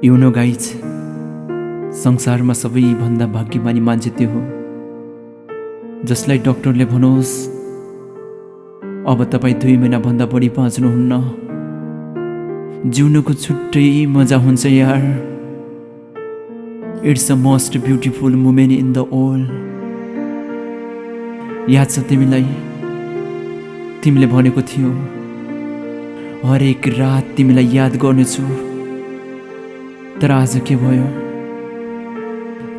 You know guys, संसारमा सबैभन्दा भाग्यमानी मान्छे त्यो हो जसलाई डाक्टरले भनोस् अब तपाईँ 2 महिनाभन्दा बढी बाँच्नुहुन्न। जिउनुको छुट्टै मजा हुन्छ यार। It's a most beautiful moment in the world. याद छ तिमीलाई? तिमीले भनेको थियो हरेक रात तिमीलाई याद गर्नेछु। तर आज के भयो?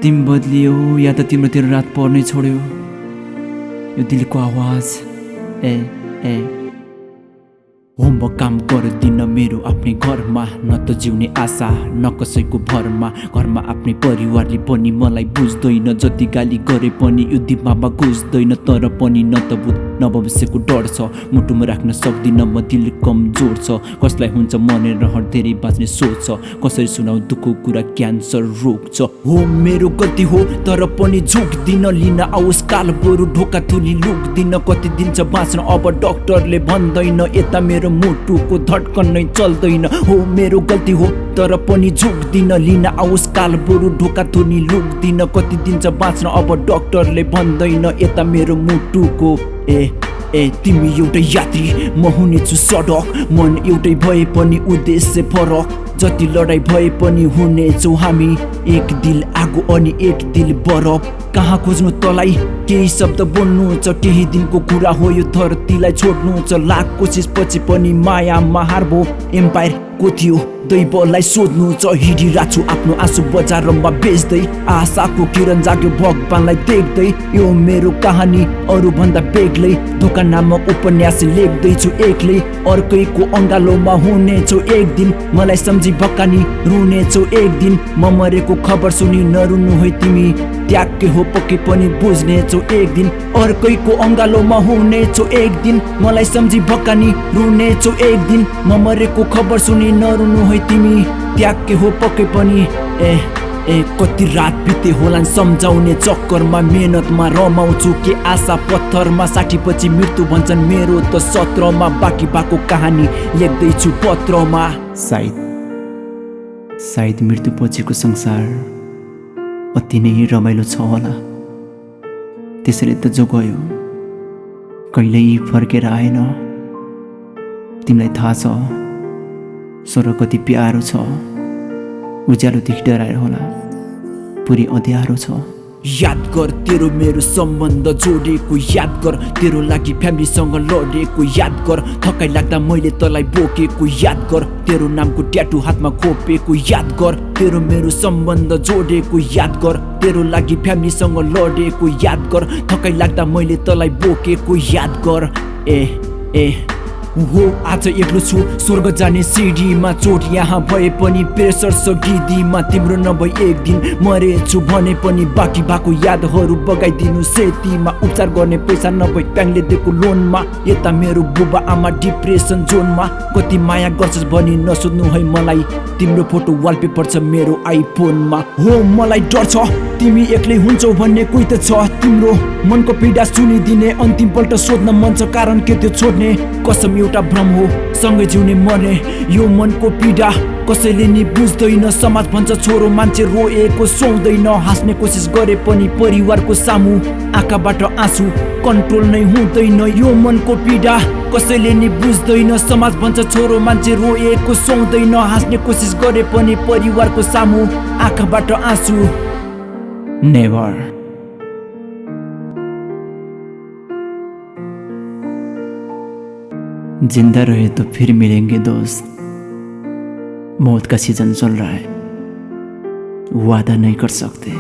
तिमी बदलियो या त तिम्रो रात पर्नै छोड्यो? यो दिलको आवाज म काम गर्दिन मेरो आफ्नै घरमा, न त जिउने आशा न कसैको भरमा। घरमा आफ्नै परिवारले पनि मलाई बुझ्दैन, जति गाली गरे पनि यो दिमागमा घुस्दैन। तर पनि न त भूत न भविष्यको डर छ, मुटुमा राख्न सक्दिन म, दिल कमजोर छ। कसलाई हुन्छ मनेर हर धेरै बाँच्ने सोच छ, कसरी सुनाउ दुःखको कुरा क्यान्सर रोग छ। हो मेरो गल्ती हो तर पनि झुक्दिन, लिन आओस् काल बरु ढोका थुली लुक्दिन। कति दिन छ बाँच्न अब डाक्टरले भन्दैन, यता मेरो मुटुको धड्कन नै चल्दैन। हो मेरो गल्ती हो तर पनि झुक्दिन, लिन आओस् काल बरु ढोका थुली लुक्दिन। कति दिन छ बाँच्न अब डाक्टरले भन्दैन, यता मेरो मुटुको तिमी एउटै यात्री म हुनेछु सडक। मन एउटै भए पनि उद्देश्य फरक, जति लडाई भए पनि हुनेछौँ हामी। एक दिल आगो अनि एक दिल बरफ। कहाँ खोज्नु तलाई? केही शब्द बोल्नु छ, केही दिनको कुरा हो यो धरतीलाई छोड्नु छ। लाख कोसिस पछि पनि मायामा हार भो। एम्पायर को थियो दैवलाई सोध्नु छ। हिँडिरहेको छु आफ्नो आँसु बजारमा बेच्दै, आशाको किरण जाग्यो भगवानलाई देख्दै। यो मेरो कहानी अरूभन्दा बेग्लै, धोका नामक उपन्यास लेख्दैछु एक्लै। अर्कैको अङ्गालोमा हुनेछौ एक दिन, मलाई सम्झी भक्कानी रुनेछौ एक दिन। म मरेको खबर सुनि नरुनु है तिमी, त्याग हो पक्कै पनि बुझ्नेछौ एक दिन। अर्कैको अङ्गालोमा हुनेछौ एक दिन, मलाई सम्झी भक्कानी रुनेछौ एक दिन। म मरेको खबर सुनि नरुनु है तिमी, त्याग हो पक्कै पनि कति रात बिते होलान् सम्झाउने चक्करमा। मेहनतमा रमाउँछु के आशा पत्थरमा, 60 पछि मृत्यु भन्छन् मेरो त 17मा। बाँकी भएको कहानी लेख्दैछु पत्रमा। सायद मृत्यु पछिको संसार अति नै रमाइलो छ होला। त्यसैले त जो गयो कहिल्यै फर्केर आएन। तिमीलाई थाहा छ स्वर्ग कति प्यारो छ, उज्यालोदेखि डराएर होला पुरै अँध्यारो छ। याद गर तेरो मेरो सम्बन्ध जोडेको, याद गर तेरो लागि फ्यामिलीसँग लडेको, याद गर थकाइ लाग्दा मैले तँलाई बोकेको, याद गर तेरो नामको ट्याटु हातमा खोपेको, याद गर तेरो मेरो सम्बन्ध जोडेको, याद गर तेरो लागि फ्यामिलीसँग लडेको, याद गर थकाइ लाग्दा मैले तँलाई बोकेको, याद गर हो आज एक्लो छु स्वर्ग जाने सिडीमा। चोट यहाँ भए पनि प्रेसर छ गिदीमा। तिम्रो नभई एक दिन मरेछु भने पनि बाँकी भएको यादहरू बगाइदिनु सेतीमा। उपचार गर्ने पैसा नभई ब्याङ्कले दिएको लोनमा, यता मेरो बुबा आमा डिप्रेसन जोनमा। कति माया गर्छस् भनी नसोध्नु है मलाई, तिम्रो फोटो वालपेपर छ मेरो आइफोनमा। हो मलाई डर छ तिमी एक्लै हुन्छौ भन्ने कोही त छ, तिम्रो मनको पीडा सुनिदिने अन्तिम पल्ट सोध्न मन छ कारण के त्यो छोड्ने। कसम एउटा भ्रम हो सँगै जिउने मर्ने, यो मनको पीडा कसैले नि बुझ्दैन। समाज भन्छ छोरो मान्छे रोएको सुहाउँदैन, हाँस्ने कोसिस गरे पनि परिवारको सामु आँखाबाट आँसु कन्ट्रोल नै हुँदैन। यो मनको पीडा कसैले नि बुझ्दैन। समाज भन्छ छोरो मान्छे रोएको सुहाउँदैन, हाँस्ने कोसिस गरे पनि परिवारको सामु आँखाबाट आँसु नेभर। जिंदा रहे तो फिर मिलेंगे दोस्त, मौत का सीजन चल रहा है, वादा नहीं कर सकते।